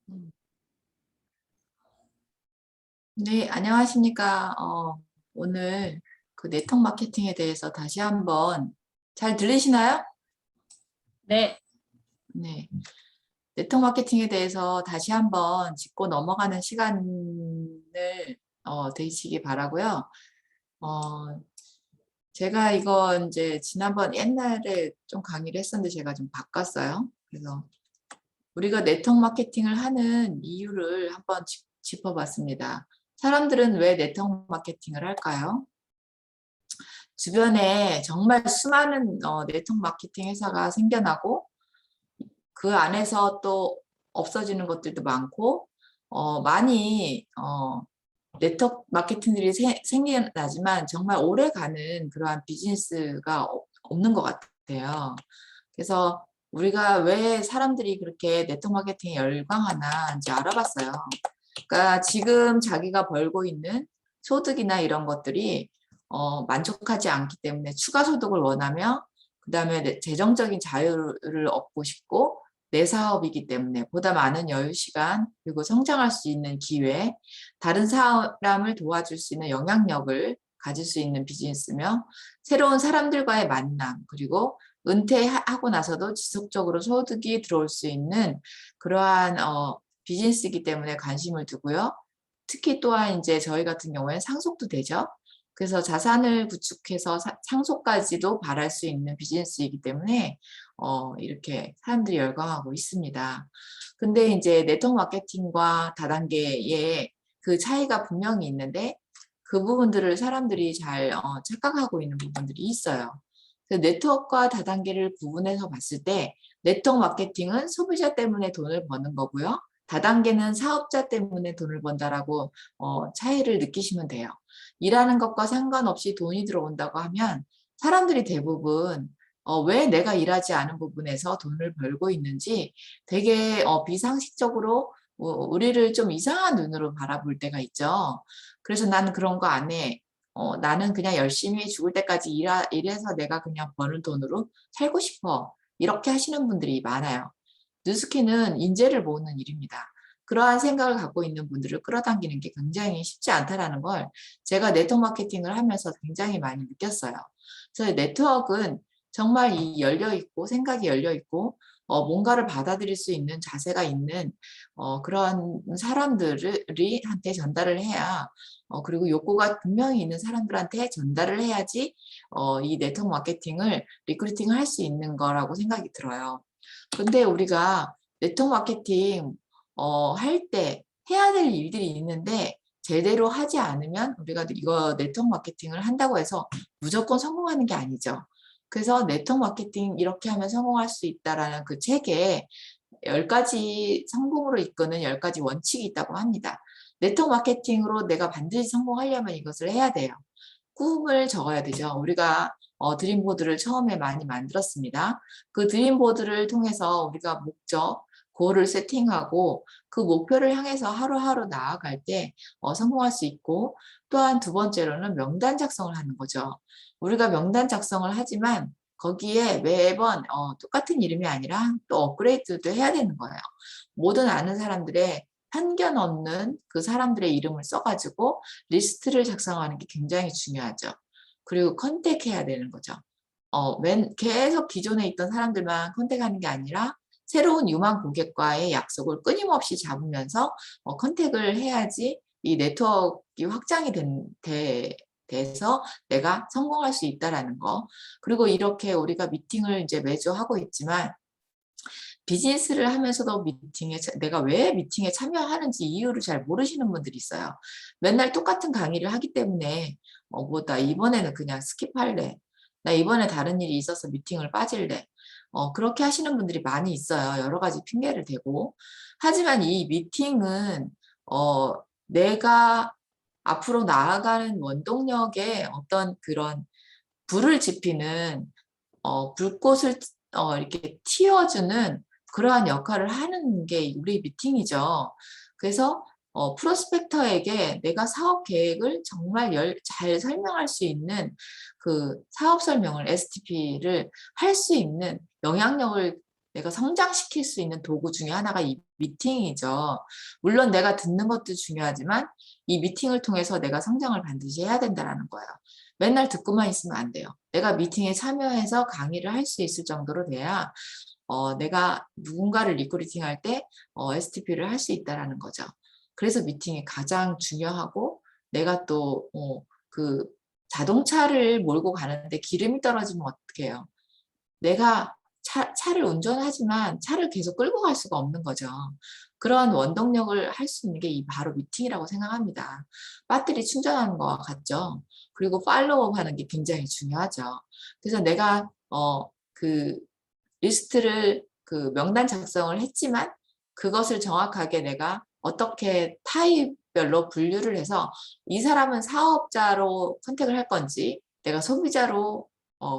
음. 네, 안녕하십니까. 오늘 그 네트워크 마케팅에 대해서 다시 한번 잘 들리시나요? 네, 네. 네트워크 마케팅에 대해서 다시 한번 짚고 넘어가는 시간을 되시기 바라고요. 어, 제가 이거 이제 지난번 옛날에 좀 강의를 했었는데 제가 좀 바꿨어요. 그래서 우리가 네트워크 마케팅을 하는 이유를 한번 짚어봤습니다. 사람들은 왜 네트워크 마케팅을 할까요? 주변에 정말 수많은 네트워크 마케팅 회사가 생겨나고 그 안에서 또 없어지는 것들도 많고 많이 네트워크 마케팅들이 생겨나지만 정말 오래 가는 그러한 비즈니스가 없는 것 같아요. 그래서 우리가 왜 사람들이 그렇게 네트워크 마케팅에 열광하나 이제 알아봤어요. 그러니까 지금 자기가 벌고 있는 소득이나 이런 것들이 만족하지 않기 때문에 추가 소득을 원하며 그다음에 재정적인 자유를 얻고 싶고 내 사업이기 때문에 보다 많은 여유 시간 그리고 성장할 수 있는 기회, 다른 사람을 도와줄 수 있는 영향력을 가질 수 있는 비즈니스며 새로운 사람들과의 만남 그리고 은퇴하고 나서도 지속적으로 소득이 들어올 수 있는 그러한 비즈니스이기 때문에 관심을 두고요. 특히 또한 이제 저희 같은 경우에는 상속도 되죠. 그래서 자산을 구축해서 상속까지도 바랄 수 있는 비즈니스이기 때문에 이렇게 사람들이 열광하고 있습니다. 근데 이제 네트워크 마케팅과 다단계의 그 차이가 분명히 있는데 그 부분들을 사람들이 잘 착각하고 있는 부분들이 있어요. 그래서 네트워크와 다단계를 구분해서 봤을 때 네트워크 마케팅은 소비자 때문에 돈을 버는 거고요. 다단계는 사업자 때문에 돈을 번다라고 차이를 느끼시면 돼요. 일하는 것과 상관없이 돈이 들어온다고 하면 사람들이 대부분 왜 내가 일하지 않은 부분에서 돈을 벌고 있는지 되게 비상식적으로 우리를 좀 이상한 눈으로 바라볼 때가 있죠. 그래서 나는 그런 거 안 해. 나는 그냥 열심히 죽을 때까지 일해서 내가 그냥 버는 돈으로 살고 싶어. 이렇게 하시는 분들이 많아요. 뉴스키는 인재를 모으는 일입니다. 그러한 생각을 갖고 있는 분들을 끌어당기는 게 굉장히 쉽지 않다라는 걸 제가 네트워크 마케팅을 하면서 굉장히 많이 느꼈어요. 그래서 네트워크는 정말 이 열려 있고 생각이 열려 있고 뭔가를 받아들일 수 있는 자세가 있는 그런 사람들이 한테 전달을 해야 그리고 욕구가 분명히 있는 사람들한테 전달을 해야지 이 네트워크 마케팅을 리크루팅을 할 수 있는 거라고 생각이 들어요. 근데 우리가 네트워크 마케팅 할 때 해야 될 일들이 있는데 제대로 하지 않으면 우리가 이거 네트워크 마케팅을 한다고 해서 무조건 성공하는 게 아니죠. 그래서 네트워크 마케팅 이렇게 하면 성공할 수 있다라는 그 책에 10가지 성공으로 이끄는 10가지 원칙이 있다고 합니다. 네트워크 마케팅으로 내가 반드시 성공하려면 이것을 해야 돼요. 꿈을 적어야 되죠. 우리가 드림보드를 처음에 많이 만들었습니다. 그 드림보드를 통해서 우리가 목적, 고를 세팅하고 그 목표를 향해서 하루하루 나아갈 때 성공할 수 있고 또한 두 번째로는 명단 작성을 하는 거죠. 우리가 명단 작성을 하지만 거기에 매번 똑같은 이름이 아니라 또 업그레이드도 해야 되는 거예요. 모든 아는 사람들의 편견 없는 그 사람들의 이름을 써가지고 리스트를 작성하는 게 굉장히 중요하죠. 그리고 컨택해야 되는 거죠. 계속 기존에 있던 사람들만 컨택하는 게 아니라 새로운 유망 고객과의 약속을 끊임없이 잡으면서 컨택을 해야지 이 네트워크 확장이 돼서 내가 성공할 수 있다라는 거. 그리고 이렇게 우리가 미팅을 이제 매주 하고 있지만 비즈니스를 하면서도 내가 왜 미팅에 참여하는지 이유를 잘 모르시는 분들이 있어요. 맨날 똑같은 강의를 하기 때문에 나 이번에는 그냥 스킵할래. 나 이번에 다른 일이 있어서 미팅을 빠질래. 그렇게 하시는 분들이 많이 있어요. 여러 가지 핑계를 대고. 하지만 이 미팅은 내가 앞으로 나아가는 원동력의 어떤 그런 불을 지피는 불꽃을 이렇게 틔워주는 그러한 역할을 하는 게 우리 미팅이죠. 그래서 프로스펙터에게 내가 사업 계획을 정말 잘 설명할 수 있는 그 사업 설명을 STP를 할 수 있는 영향력을 내가 성장시킬 수 있는 도구 중에 하나가 이 미팅이죠. 물론 내가 듣는 것도 중요하지만 이 미팅을 통해서 내가 성장을 반드시 해야 된다는 거예요. 맨날 듣고만 있으면 안 돼요. 내가 미팅에 참여해서 강의를 할 수 있을 정도로 돼야 내가 누군가를 리크루팅할 때 STP를 할 수 있다라는 거죠. 그래서 미팅이 가장 중요하고 내가 또 그 자동차를 몰고 가는데 기름이 떨어지면 어떻게 해요? 내가 차를 운전하지만 차를 계속 끌고 갈 수가 없는 거죠. 그런 원동력을 할 수 있는 게 이 바로 미팅이라고 생각합니다. 배터리 충전하는 거와 같죠. 그리고 팔로우업 하는 게 굉장히 중요하죠. 그래서 내가 그 리스트를 그 명단 작성을 했지만 그것을 정확하게 내가 어떻게 타입별로 분류를 해서 이 사람은 사업자로 컨택을 할 건지 내가 소비자로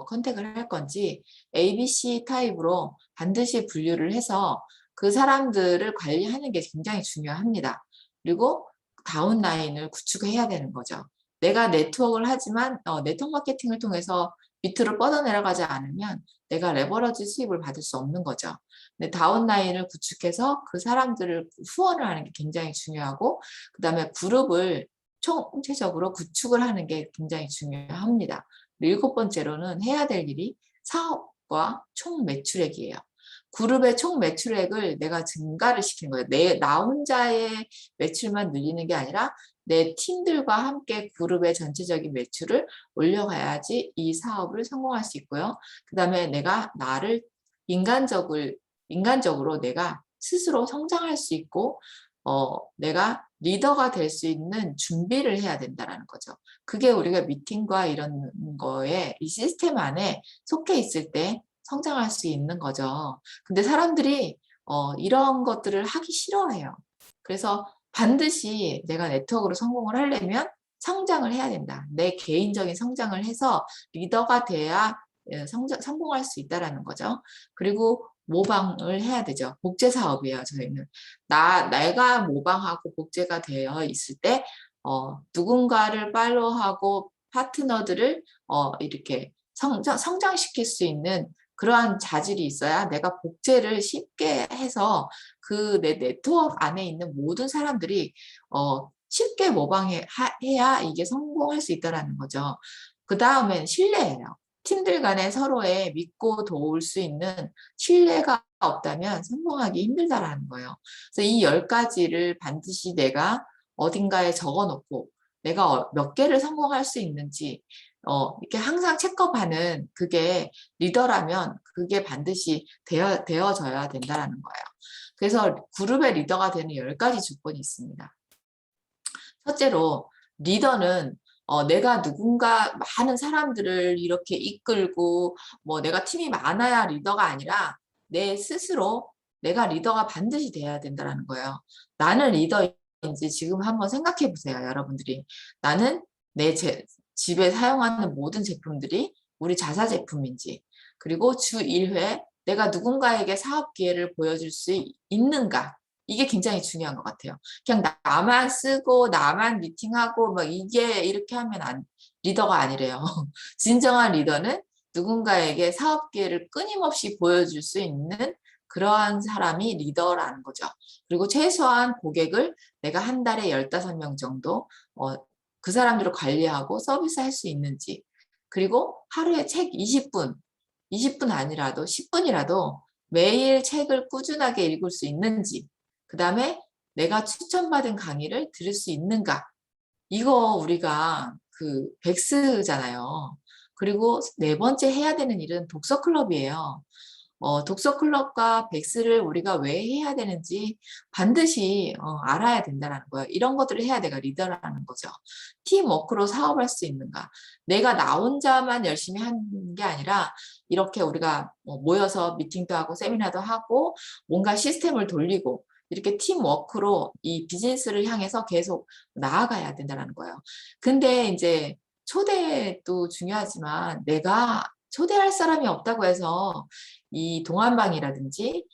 컨택을 할 건지 ABC 타입으로 반드시 분류를 해서 그 사람들을 관리하는 게 굉장히 중요합니다. 그리고 다운라인을 구축해야 되는 거죠. 내가 네트워크를 하지만 네트워크 마케팅을 통해서 밑으로 뻗어내려가지 않으면 내가 레버러지 수입을 받을 수 없는 거죠. 근데 다운라인을 구축해서 그 사람들을 후원을 하는 게 굉장히 중요하고 그 다음에 그룹을 총체적으로 구축을 하는 게 굉장히 중요합니다. 일곱 번째로는 해야 될 일이 사업과 총 매출액이에요. 그룹의 총 매출액을 내가 증가를 시키는 거예요. 나 혼자의 매출만 늘리는 게 아니라 내 팀들과 함께 그룹의 전체적인 매출을 올려가야지 이 사업을 성공할 수 있고요. 그 다음에 내가 나를 인간적으로 내가 스스로 성장할 수 있고, 내가 리더가 될 수 있는 준비를 해야 된다는 거죠. 그게 우리가 미팅과 이런 거에 이 시스템 안에 속해 있을 때 성장할 수 있는 거죠. 근데 사람들이 이런 것들을 하기 싫어해요. 그래서 반드시 내가 네트워크로 성공을 하려면 성장을 해야 된다. 내 개인적인 성장을 해서 리더가 돼야 성공할 수 있다라는 거죠. 그리고 모방을 해야 되죠. 복제 사업이에요, 저희는. 내가 모방하고 복제가 되어 있을 때, 누군가를 팔로우하고 파트너들을, 이렇게 성장시킬 수 있는 그러한 자질이 있어야 내가 복제를 쉽게 해서 그 내 네트워크 안에 있는 모든 사람들이, 쉽게 모방해야 이게 성공할 수 있다라는 거죠. 그 다음엔 신뢰예요. 팀들 간에 서로의 믿고 도울 수 있는 신뢰가 없다면 성공하기 힘들다라는 거예요. 그래서 이 10가지를 반드시 내가 어딘가에 적어 놓고 내가 몇 개를 성공할 수 있는지 이렇게 항상 체크업하는 그게 리더라면 그게 반드시 되어져야 된다라는 거예요. 그래서 그룹의 리더가 되는 10가지 조건이 있습니다. 첫째로 리더는 내가 누군가 많은 사람들을 이렇게 이끌고 뭐 내가 팀이 많아야 리더가 아니라 내 스스로 내가 리더가 반드시 돼야 된다는 거예요. 나는 리더인지 지금 한번 생각해 보세요, 여러분들이. 나는 내 집에 사용하는 모든 제품들이 우리 자사 제품인지, 그리고 주 1회 내가 누군가에게 사업 기회를 보여줄 수 있는가? 이게 굉장히 중요한 것 같아요. 그냥 나만 쓰고 나만 미팅하고 막 이게 이렇게 하면 리더가 아니래요. 진정한 리더는 누군가에게 사업 기회를 끊임없이 보여줄 수 있는 그러한 사람이 리더라는 거죠. 그리고 최소한 고객을 내가 한 달에 15명 정도 그 사람들을 관리하고 서비스할 수 있는지, 그리고 하루에 책 20분 아니라도 10분이라도 매일 책을 꾸준하게 읽을 수 있는지, 그 다음에 내가 추천받은 강의를 들을 수 있는가. 이거 우리가 그 백스잖아요. 그리고 네 번째 해야 되는 일은 독서 클럽이에요. 독서 클럽과 백스를 우리가 왜 해야 되는지 반드시 알아야 된다는 거예요. 이런 것들을 해야 내가 리더라는 거죠. 팀워크로 사업할 수 있는가. 내가 나 혼자만 열심히 하는 게 아니라 이렇게 우리가 모여서 미팅도 하고 세미나도 하고 뭔가 시스템을 돌리고 이렇게 팀워크로 이 비즈니스를 향해서 계속 나아가야 된다는 거예요. 근데 이제 초대도 중요하지만 내가 초대할 사람이 없다고 해서 이 동안방이라든지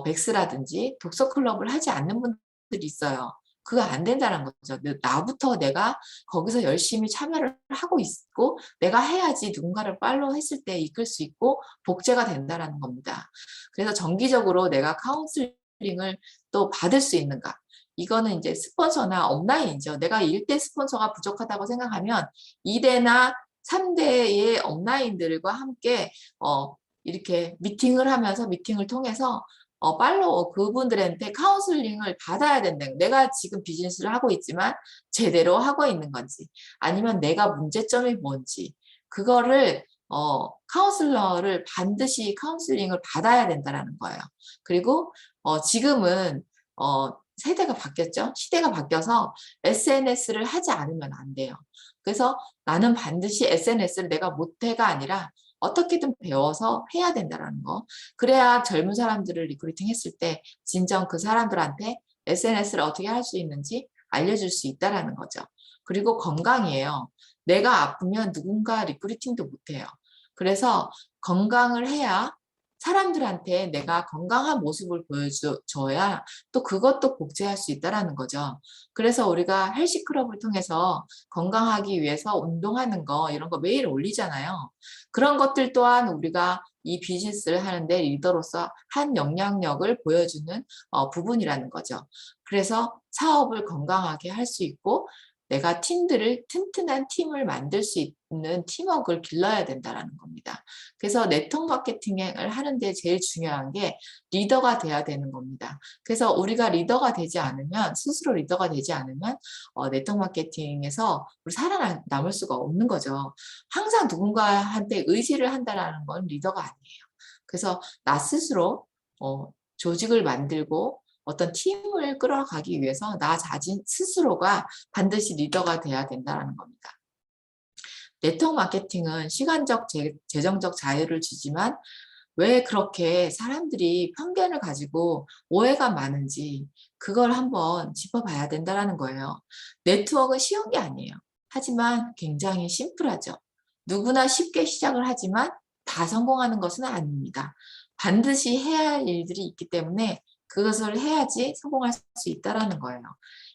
백스라든지 독서 클럽을 하지 않는 분들이 있어요. 그거 안 된다는 거죠. 나부터 내가 거기서 열심히 참여를 하고 있고 내가 해야지 누군가를 팔로우 했을 때 이끌 수 있고 복제가 된다는 겁니다. 그래서 정기적으로 내가 카운슬링 카운슬링을 또 받을 수 있는가? 이거는 이제 스폰서나 업라인이죠. 내가 1대 스폰서가 부족하다고 생각하면 2대나 3대의 업라인들과 함께 이렇게 미팅을 하면서 미팅을 통해서 팔로워 그분들한테 카운슬링을 받아야 된다. 내가 지금 비즈니스를 하고 있지만 제대로 하고 있는 건지 아니면 내가 문제점이 뭔지 그거를 카운슬러를 반드시 카운슬링을 받아야 된다라는 거예요. 그리고 지금은 세대가 바뀌었죠. 시대가 바뀌어서 SNS를 하지 않으면 안 돼요. 그래서 나는 반드시 SNS를 내가 못해가 아니라 어떻게든 배워서 해야 된다라는 거. 그래야 젊은 사람들을 리크루팅 했을 때 진정 그 사람들한테 SNS를 어떻게 할 수 있는지 알려줄 수 있다라는 거죠. 그리고 건강이에요. 내가 아프면 누군가 리크루팅도 못해요. 그래서 건강을 해야 사람들한테 내가 건강한 모습을 보여줘야 또 그것도 복제할 수 있다라는 거죠. 그래서 우리가 헬시클럽을 통해서 건강하기 위해서 운동하는 거 이런 거 매일 올리잖아요. 그런 것들 또한 우리가 이 비즈니스를 하는데 리더로서 한 영향력을 보여주는 부분이라는 거죠. 그래서 사업을 건강하게 할 수 있고 내가 팀들을 튼튼한 팀을 만들 수 있는 팀워크를 길러야 된다는 겁니다. 그래서 네트워크 마케팅을 하는데 제일 중요한 게 리더가 돼야 되는 겁니다. 그래서 우리가 리더가 되지 않으면 스스로 리더가 되지 않으면 네트워크 마케팅에서 우리 살아남을 수가 없는 거죠. 항상 누군가한테 의지를 한다는 건 리더가 아니에요. 그래서 나 스스로 조직을 만들고 어떤 팀을 끌어가기 위해서 나 자신 스스로가 반드시 리더가 돼야 된다는 겁니다. 네트워크 마케팅은 시간적, 재정적 자유를 주지만 왜 그렇게 사람들이 편견을 가지고 오해가 많은지 그걸 한번 짚어봐야 된다는 거예요. 네트워크는 쉬운 게 아니에요. 하지만 굉장히 심플하죠. 누구나 쉽게 시작을 하지만 다 성공하는 것은 아닙니다. 반드시 해야 할 일들이 있기 때문에 그것을 해야지 성공할 수 있다는 거예요.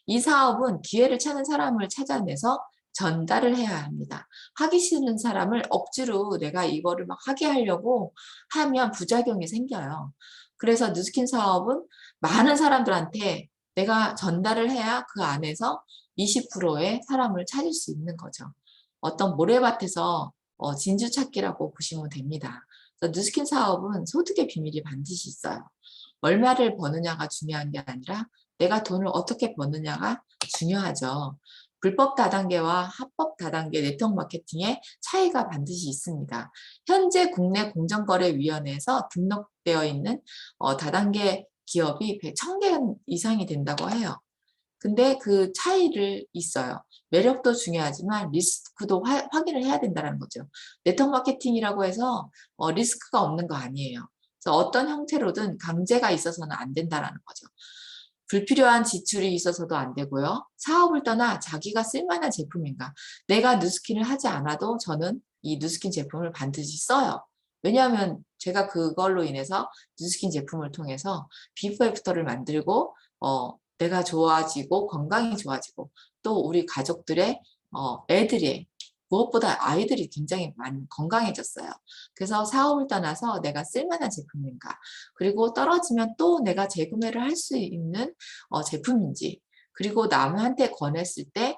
이 사업은 기회를 찾는 사람을 찾아내서 전달을 해야 합니다. 하기 싫은 사람을 억지로 내가 이거를 막 하게 하려고 하면 부작용이 생겨요. 그래서 뉴스킨 사업은 많은 사람들한테 내가 전달을 해야 그 안에서 20%의 사람을 찾을 수 있는 거죠. 어떤 모래밭에서 진주 찾기라고 보시면 됩니다. 그래서 뉴스킨 사업은 소득의 비밀이 반드시 있어요. 얼마를 버느냐가 중요한 게 아니라 내가 돈을 어떻게 버느냐가 중요하죠. 불법 다단계와 합법 다단계 네트워크 마케팅의 차이가 반드시 있습니다. 현재 국내 공정거래위원회에서 등록되어 있는 다단계 기업이 1,000개 이상이 된다고 해요. 근데 그 차이를 있어요. 매력도 중요하지만 리스크도 확인을 해야 된다는 거죠. 네트워크 마케팅이라고 해서 리스크가 없는 거 아니에요. 그래서 어떤 형태로든 강제가 있어서는 안 된다는 거죠. 불필요한 지출이 있어서도 안 되고요. 사업을 떠나 자기가 쓸만한 제품인가. 내가 뉴스킨을 하지 않아도 저는 이 뉴스킨 제품을 반드시 써요. 왜냐하면 제가 그걸로 인해서 뉴스킨 제품을 통해서 비포 애프터를 만들고 내가 좋아지고 건강이 좋아지고 또 우리 가족들의 애들이 무엇보다 아이들이 굉장히 많이 건강해졌어요. 그래서 사업을 떠나서 내가 쓸만한 제품인가 그리고 떨어지면 또 내가 재구매를 할 수 있는 제품인지 그리고 남한테 권했을 때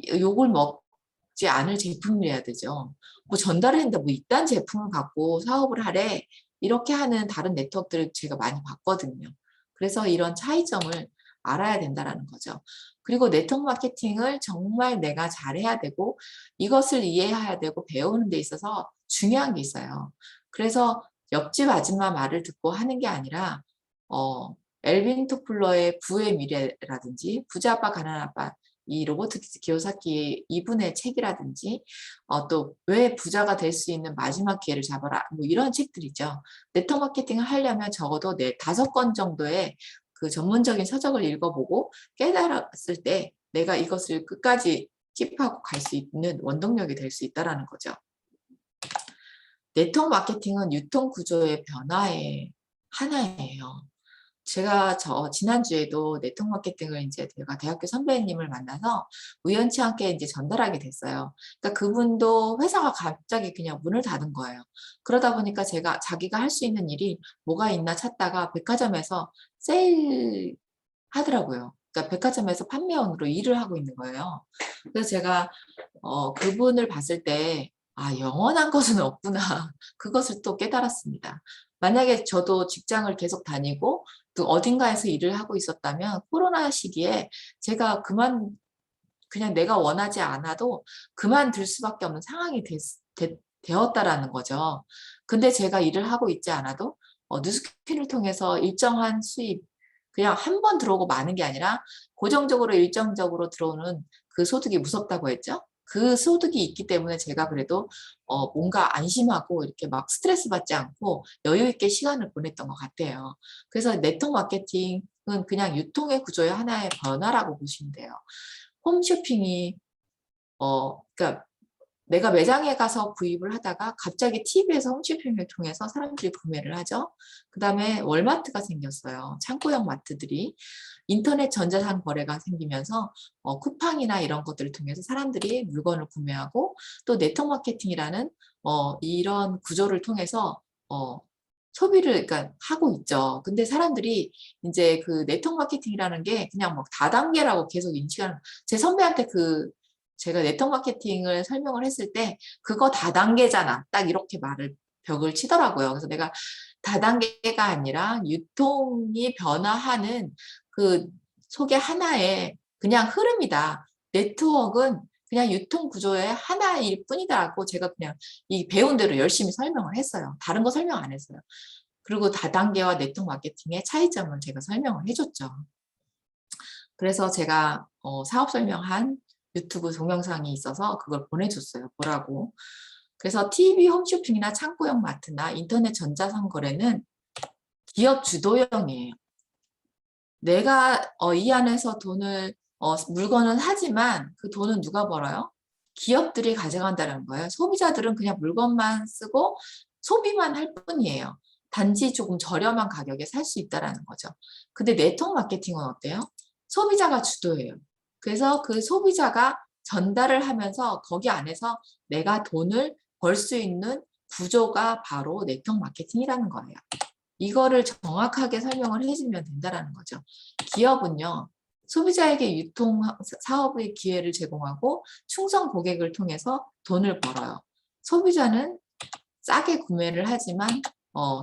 욕을 먹지 않을 제품이어야 되죠. 뭐 전달을 했는데 뭐 이딴 제품을 갖고 사업을 하래 이렇게 하는 다른 네트워크들을 제가 많이 봤거든요. 그래서 이런 차이점을 알아야 된다는 거죠. 그리고 네트워크 마케팅을 정말 내가 잘해야 되고 이것을 이해해야 되고 배우는 데 있어서 중요한 게 있어요. 그래서 옆집 아줌마 말을 듣고 하는 게 아니라 엘빈 토플러의 부의 미래라든지 부자 아빠 가난한 아빠 이 로버트 기요사키 이분의 책이라든지 또 왜 부자가 될 수 있는 마지막 기회를 잡아라 뭐 이런 책들이죠. 네트워크 마케팅을 하려면 적어도 5권 정도의 그 전문적인 서적을 읽어보고 깨달았을 때 내가 이것을 끝까지 킵하고 갈 수 있는 원동력이 될 수 있다는 거죠. 네트워크 마케팅은 유통 구조의 변화의 하나예요. 제가 지난주에도 네트워크 마케팅을 이제 제가 대학교 선배님을 만나서 우연치 않게 이제 전달하게 됐어요. 그러니까 그분도 회사가 갑자기 그냥 문을 닫은 거예요. 그러다 보니까 자기가 할 수 있는 일이 뭐가 있나 찾다가 백화점에서 세일 하더라고요. 그러니까 백화점에서 판매원으로 일을 하고 있는 거예요. 그래서 제가 그분을 봤을 때 영원한 것은 없구나. 그것을 또 깨달았습니다. 만약에 저도 직장을 계속 다니고 또 어딘가에서 일을 하고 있었다면 코로나 시기에 제가 그냥 내가 원하지 않아도 그만둘 수밖에 없는 상황이 되었다라는 거죠. 근데 제가 일을 하고 있지 않아도 뉴스킨을 통해서 일정한 수입, 그냥 한 번 들어오고 마는 게 아니라 고정적으로 일정적으로 들어오는 그 소득이 무섭다고 했죠. 그 소득이 있기 때문에 제가 그래도 뭔가 안심하고 이렇게 막 스트레스 받지 않고 여유 있게 시간을 보냈던 것 같아요. 그래서 네트워크 마케팅은 그냥 유통의 구조의 하나의 변화라고 보시면 돼요. 홈쇼핑이 그러니까 내가 매장에 가서 구입을 하다가 갑자기 TV에서 홈쇼핑을 통해서 사람들이 구매를 하죠. 그 다음에 월마트가 생겼어요. 창고형 마트들이. 인터넷 전자상 거래가 생기면서 쿠팡이나 이런 것들을 통해서 사람들이 물건을 구매하고 또 네트워크 마케팅이라는 이런 구조를 통해서 소비를 그러니까 하고 있죠. 근데 사람들이 이제 그 네트워크 마케팅이라는 게 그냥 뭐 다단계라고 계속 인식하는 제 선배한테 제가 네트워크 마케팅을 설명을 했을 때 그거 다단계잖아. 딱 이렇게 벽을 치더라고요. 그래서 내가 다단계가 아니라 유통이 변화하는 그 속의 하나의 그냥 흐름이다. 네트워크는 그냥 유통 구조의 하나일 뿐이다라고 제가 그냥 이 배운 대로 열심히 설명을 했어요. 다른 거 설명 안 했어요. 그리고 다단계와 네트워크 마케팅의 차이점을 제가 설명을 해줬죠. 그래서 제가 사업 설명한 유튜브 동영상이 있어서 그걸 보내줬어요. 보라고. 그래서 TV 홈쇼핑이나 창고형 마트나 인터넷 전자상거래는 기업 주도형이에요. 내가 이 안에서 물건을 사지만 그 돈은 누가 벌어요? 기업들이 가져간다는 거예요. 소비자들은 그냥 물건만 쓰고 소비만 할 뿐이에요. 단지 조금 저렴한 가격에 살 수 있다는 거죠. 근데 네트워크 마케팅은 어때요? 소비자가 주도해요. 그래서 그 소비자가 전달을 하면서 거기 안에서 내가 돈을 벌 수 있는 구조가 바로 네트워크 마케팅이라는 거예요. 이거를 정확하게 설명을 해주면 된다는 거죠. 기업은요, 소비자에게 유통 사업의 기회를 제공하고 충성 고객을 통해서 돈을 벌어요. 소비자는 싸게 구매를 하지만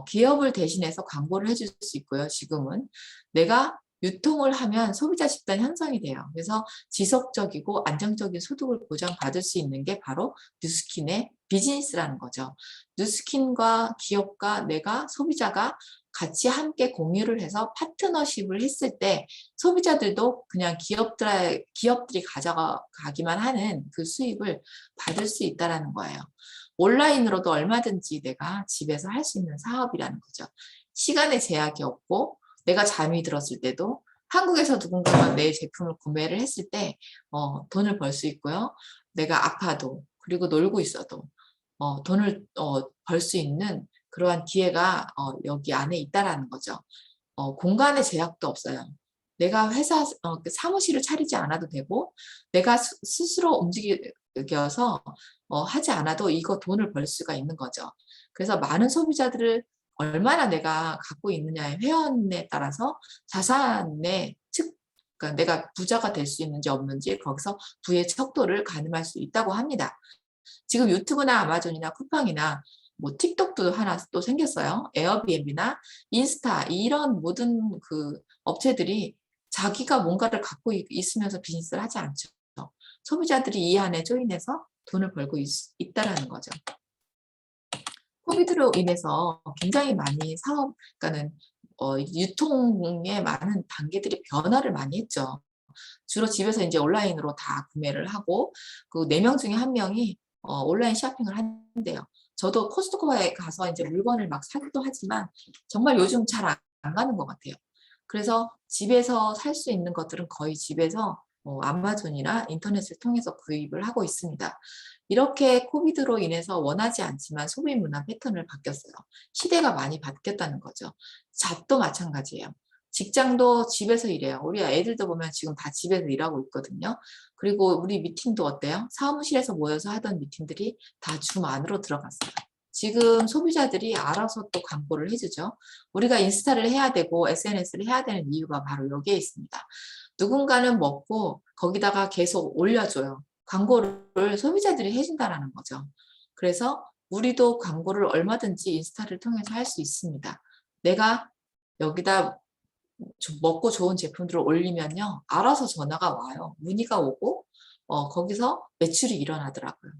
기업을 대신해서 광고를 해줄 수 있고요. 지금은 내가 유통을 하면 소비자 집단 형성이 돼요. 그래서 지속적이고 안정적인 소득을 보장받을 수 있는 게 바로 뉴스킨의 비즈니스라는 거죠. 뉴스킨과 기업과 내가 소비자가 같이 함께 공유를 해서 파트너십을 했을 때 소비자들도 그냥 기업들이 가져가기만 하는 그 수입을 받을 수 있다는 거예요. 온라인으로도 얼마든지 내가 집에서 할 수 있는 사업이라는 거죠. 시간의 제약이 없고 내가 잠이 들었을 때도 한국에서 누군가가 내 제품을 구매를 했을 때 돈을 벌 수 있고요. 내가 아파도 그리고 놀고 있어도 돈을 벌 수 있는 그러한 기회가 여기 안에 있다라는 거죠. 공간의 제약도 없어요. 내가 그 사무실을 차리지 않아도 되고 내가 스스로 움직여서 하지 않아도 이거 돈을 벌 수가 있는 거죠. 그래서 많은 소비자들을 얼마나 내가 갖고 있느냐의 회원에 따라서 자산의 그러니까 내가 부자가 될 수 있는지 없는지 거기서 부의 척도를 가늠할 수 있다고 합니다. 지금 유튜브나 아마존이나 쿠팡이나 뭐 틱톡도 하나 또 생겼어요. 에어비앤비나 인스타 이런 모든 그 업체들이 자기가 뭔가를 갖고 있으면서 비즈니스를 하지 않죠. 소비자들이 이 안에 조인해서 돈을 벌고 있다라는 거죠. 코비드로 인해서 굉장히 많이 그러니까는 유통의 많은 단계들이 변화를 많이 했죠. 주로 집에서 이제 온라인으로 다 구매를 하고 그 4명 중에 1명이 온라인 쇼핑을 한대요. 저도 코스트코에 가서 이제 물건을 막 사기도 하지만 정말 요즘 잘 안 가는 것 같아요. 그래서 집에서 살 수 있는 것들은 거의 집에서 아마존이나 인터넷을 통해서 구입을 하고 있습니다. 이렇게 코비드로 인해서 원하지 않지만 소비 문화 패턴을 바뀌었어요. 시대가 많이 바뀌었다는 거죠. 잡도 마찬가지예요. 직장도 집에서 일해요. 우리 애들도 보면 지금 다 집에서 일하고 있거든요. 그리고 우리 미팅도 어때요? 사무실에서 모여서 하던 미팅들이 다 줌 안으로 들어갔어요. 지금 소비자들이 알아서 또 광고를 해주죠. 우리가 인스타를 해야 되고 SNS를 해야 되는 이유가 바로 여기에 있습니다. 누군가는 먹고 거기다가 계속 올려줘요. 광고를 소비자들이 해준다라는 거죠. 그래서 우리도 광고를 얼마든지 인스타를 통해서 할 수 있습니다. 내가 여기다 먹고 좋은 제품들을 올리면요. 알아서 전화가 와요. 문의가 오고 거기서 매출이 일어나더라고요.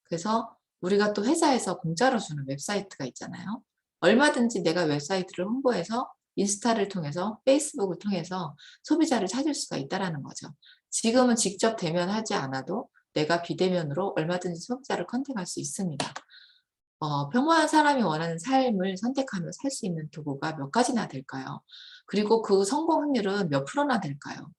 그래서 우리가 또 회사에서 공짜로 주는 웹사이트가 있잖아요. 얼마든지 내가 웹사이트를 홍보해서 인스타를 통해서 페이스북을 통해서 소비자를 찾을 수가 있다는 거죠. 지금은 직접 대면하지 않아도 내가 비대면으로 얼마든지 소비자를 컨택할 수 있습니다. 평범한 사람이 원하는 삶을 선택하며 살 수 있는 도구가 몇 가지나 될까요? 그리고 그 성공 확률은 몇 프로나 될까요?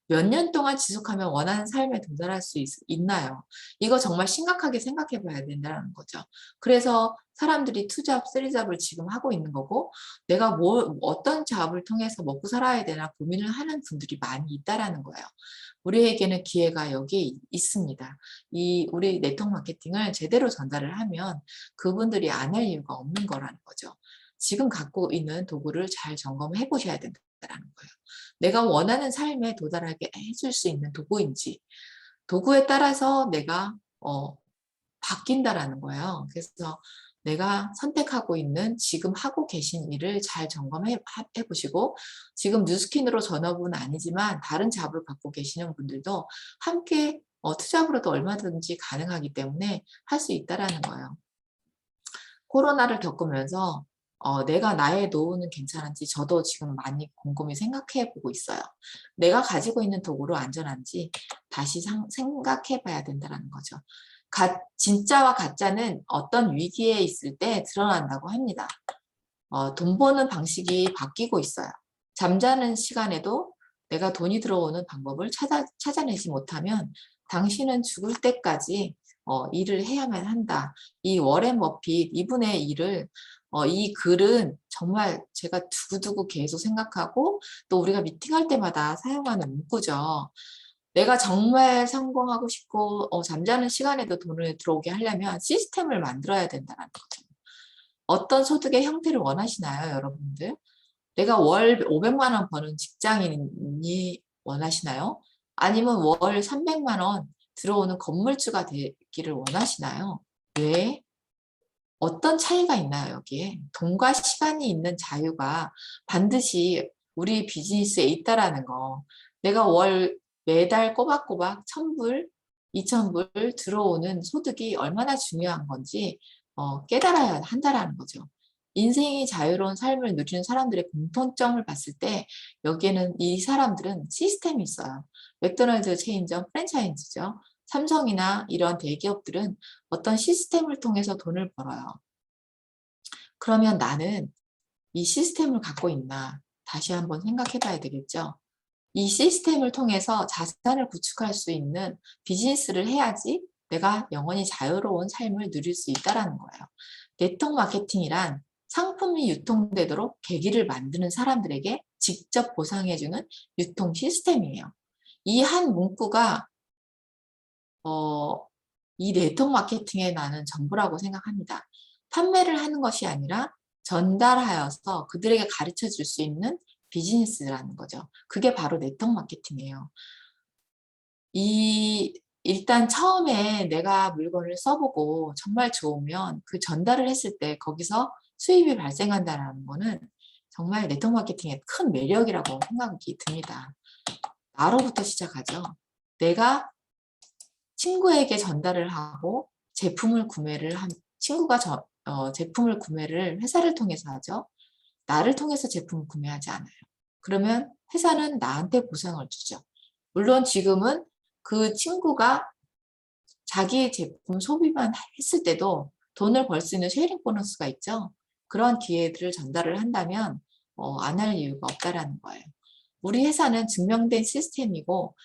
몇 년 동안 지속하면 원하는 삶에 도달할 수 있나요? 이거 정말 심각하게 생각해 봐야 된다는 거죠. 그래서 사람들이 투잡, 쓰리잡을 지금 하고 있는 거고, 내가 어떤 잡을 통해서 먹고 살아야 되나 고민을 하는 분들이 많이 있다라는 거예요. 우리에게는 기회가 여기에 있습니다. 우리 네트워크 마케팅을 제대로 전달을 하면 그분들이 안 할 이유가 없는 거라는 거죠. 지금 갖고 있는 도구를 잘 점검해 보셔야 된다는 거예요. 내가 원하는 삶에 도달하게 해줄 수 있는 도구인지, 도구에 따라서 내가 바뀐다라는 거예요. 그래서 내가 선택하고 있는 지금 하고 계신 일을 잘 점검해 보시고, 지금 뉴스킨으로 전업은 아니지만 다른 잡을 갖고 계시는 분들도 함께 투잡으로도 얼마든지 가능하기 때문에 할 수 있다라는 거예요. 코로나를 겪으면서 내가 나의 노후는 괜찮은지 저도 지금 많이 곰곰이 생각해 보고 있어요. 내가 가지고 있는 도구로 안전한지 다시 생각해 봐야 된다는 거죠. 진짜와 가짜는 어떤 위기에 있을 때 드러난다고 합니다. 돈 버는 방식이 바뀌고 있어요. 잠자는 시간에도 내가 돈이 들어오는 방법을 찾아내지 못하면 당신은 죽을 때까지 일을 해야만 한다. 이 워렌 버핏 이분의 일을 이 글은 정말 제가 두고두고 계속 생각하고 또 우리가 미팅할 때마다 사용하는 문구죠. 내가 정말 성공하고 싶고 잠자는 시간에도 돈을 들어오게 하려면 시스템을 만들어야 된다는 거죠. 어떤 소득의 형태를 원하시나요, 여러분들? 내가 월 500만 원 버는 직장인이 원하시나요? 아니면 월 300만 원 들어오는 건물주가 되기를 원하시나요? 왜? 어떤 차이가 있나요, 여기에? 돈과 시간이 있는 자유가 반드시 우리 비즈니스에 있다라는 거. 내가 매달 꼬박꼬박 1,000불, 2,000불 들어오는 소득이 얼마나 중요한 건지 깨달아야 한다라는 거죠. 인생이 자유로운 삶을 누리는 사람들의 공통점을 봤을 때 여기에는 이 사람들은 시스템이 있어요. 맥도날드 체인점 프랜차이즈죠. 삼성이나 이런 대기업들은 어떤 시스템을 통해서 돈을 벌어요. 그러면 나는 이 시스템을 갖고 있나 다시 한번 생각해 봐야 되겠죠. 이 시스템을 통해서 자산을 구축할 수 있는 비즈니스를 해야지 내가 영원히 자유로운 삶을 누릴 수 있다는 거예요. 네트워크 마케팅이란 상품이 유통되도록 계기를 만드는 사람들에게 직접 보상해주는 유통 시스템이에요. 이 한 문구가 이 네트워크 마케팅에 나는 전부라고 생각합니다. 판매를 하는 것이 아니라 전달하여서 그들에게 가르쳐 줄 수 있는 비즈니스라는 거죠. 그게 바로 네트워크 마케팅이에요. 일단 처음에 내가 물건을 써보고 정말 좋으면 그 전달을 했을 때 거기서 수입이 발생한다는 거는 정말 네트워크 마케팅의 큰 매력이라고 생각이 듭니다. 나로부터 시작하죠. 내가 친구에게 전달을 하고 제품을 구매를 친구가 제품을 구매를 회사를 통해서 하죠. 나를 통해서 제품을 구매하지 않아요. 그러면 회사는 나한테 보상을 주죠. 물론 지금은 그 친구가 자기의 제품 소비만 했을 때도 돈을 벌 수 있는 쉐어링 보너스가 있죠. 그런 기회들을 전달을 한다면 안 할 이유가 없다라는 거예요. 우리 회사는 증명된 시스템이고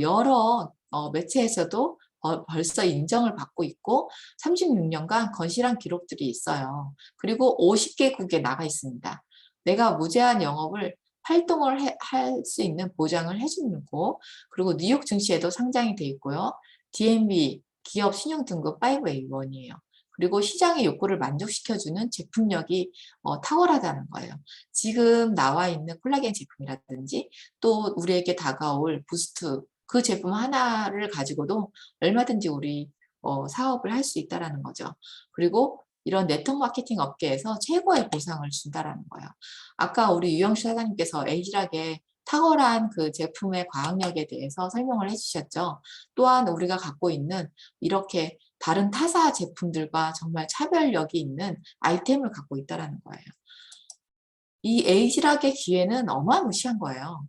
여러 매체에서도 벌써 인정을 받고 있고 36년간 건실한 기록들이 있어요. 그리고 50개국에 나가 있습니다. 내가 무제한 영업을 활동을 할 수 있는 보장을 해주는 곳, 그리고 뉴욕 증시에도 상장이 돼 있고요. DNB 기업 신용 등급 5A1이에요. 그리고 시장의 욕구를 만족시켜주는 제품력이 탁월하다는 거예요. 지금 나와 있는 콜라겐 제품이라든지 또 우리에게 다가올 부스트 그 제품 하나를 가지고도 얼마든지 우리 사업을 할 수 있다라는 거죠. 그리고 이런 네트워크 마케팅 업계에서 최고의 보상을 준다라는 거예요. 아까 우리 유영수 사장님께서 에이지락의 탁월한 그 제품의 과학력에 대해서 설명을 해주셨죠. 또한 우리가 갖고 있는 이렇게 다른 타사 제품들과 정말 차별력이 있는 아이템을 갖고 있다는 거예요. 이 에이지락의 기회는 어마무시한 거예요.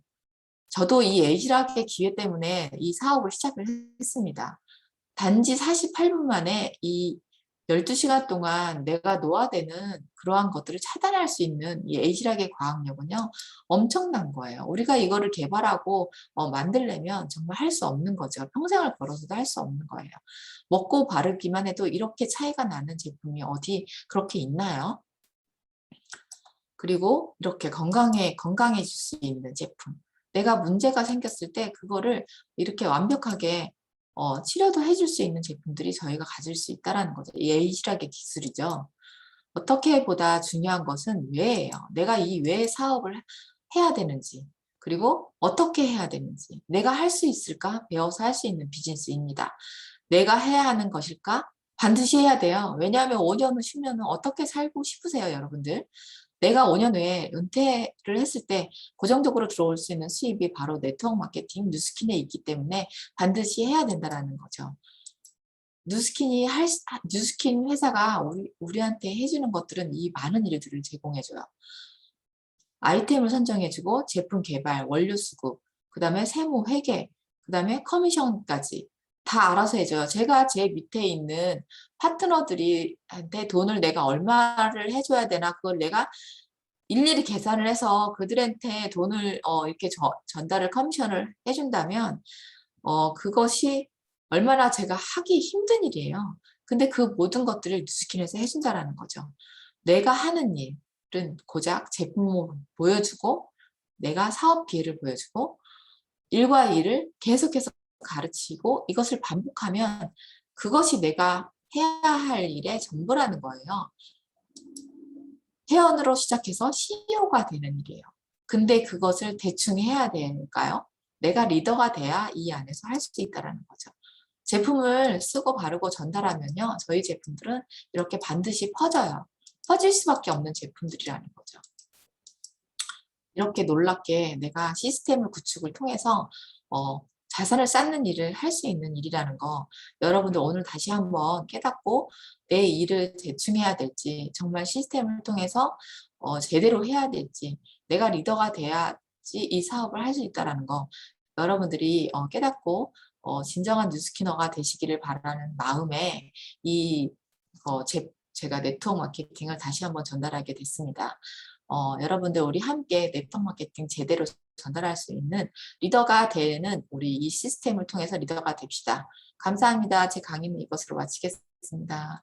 저도 이 에이지락의 기회 때문에 이 사업을 시작을 했습니다. 단지 48분 만에 이 12시간 동안 내가 노화되는 그러한 것들을 차단할 수 있는 이 에이지락의 과학력은요, 엄청난 거예요. 우리가 이거를 개발하고 만들려면 정말 할 수 없는 거죠. 평생을 걸어서도 할 수 없는 거예요. 먹고 바르기만 해도 이렇게 차이가 나는 제품이 어디 그렇게 있나요? 그리고 이렇게 건강해질 수 있는 제품. 내가 문제가 생겼을 때 그거를 이렇게 완벽하게 치료도 해줄 수 있는 제품들이 저희가 가질 수 있다는 거죠. 이 에이지락의 기술이죠. 어떻게 보다 중요한 것은 왜예요. 내가 이 왜 사업을 해야 되는지, 그리고 어떻게 해야 되는지, 내가 할 수 있을까? 배워서 할 수 있는 비즈니스입니다. 내가 해야 하는 것일까? 반드시 해야 돼요. 왜냐하면 5년 후면 어떻게 살고 싶으세요, 여러분들? 내가 5년 후에 은퇴를 했을 때 고정적으로 들어올 수 있는 수입이 바로 네트워크 마케팅, 뉴스킨에 있기 때문에 반드시 해야 된다는 거죠. 뉴스킨 회사가 우리한테 해주는 것들은 이 많은 일들을 제공해줘요. 아이템을 선정해주고 제품 개발, 원료 수급, 그 다음에 세무, 회계, 그 다음에 커미션까지 다 알아서 해줘요. 제가 제 밑에 있는 파트너들한테 돈을 내가 얼마를 해줘야 되나 그걸 내가 일일이 계산을 해서 그들한테 돈을 이렇게 전달을 커미션을 해준다면 그것이 얼마나 제가 하기 힘든 일이에요. 근데 그 모든 것들을 뉴스킨에서 해준다라는 거죠. 내가 하는 일은 고작 제품을 보여주고 내가 사업 기회를 보여주고 일과 일을 계속해서 가르치고 이것을 반복하면 그것이 내가 해야 할 일의 전부라는 거예요. 회원으로 시작해서 CEO가 되는 일이에요. 근데 그것을 대충 해야 될까요? 내가 리더가 돼야 이 안에서 할 수 있다는 거죠. 제품을 쓰고 바르고 전달하면요. 저희 제품들은 이렇게 반드시 퍼져요. 퍼질 수밖에 없는 제품들이라는 거죠. 이렇게 놀랍게 내가 시스템을 구축을 통해서 자산을 쌓는 일을 할 수 있는 일이라는 거 여러분들 오늘 다시 한번 깨닫고 내 일을 대충 해야 될지 정말 시스템을 통해서 제대로 해야 될지 내가 리더가 돼야지 이 사업을 할 수 있다는 거 여러분들이 깨닫고 진정한 뉴스키너가 되시기를 바라는 마음에 제가 네트워크 마케팅을 다시 한번 전달하게 됐습니다. 여러분들 우리 함께 네트워크 마케팅 제대로 전달할 수 있는 리더가 되는 우리 이 시스템을 통해서 리더가 됩시다. 감사합니다. 제 강의는 이것으로 마치겠습니다.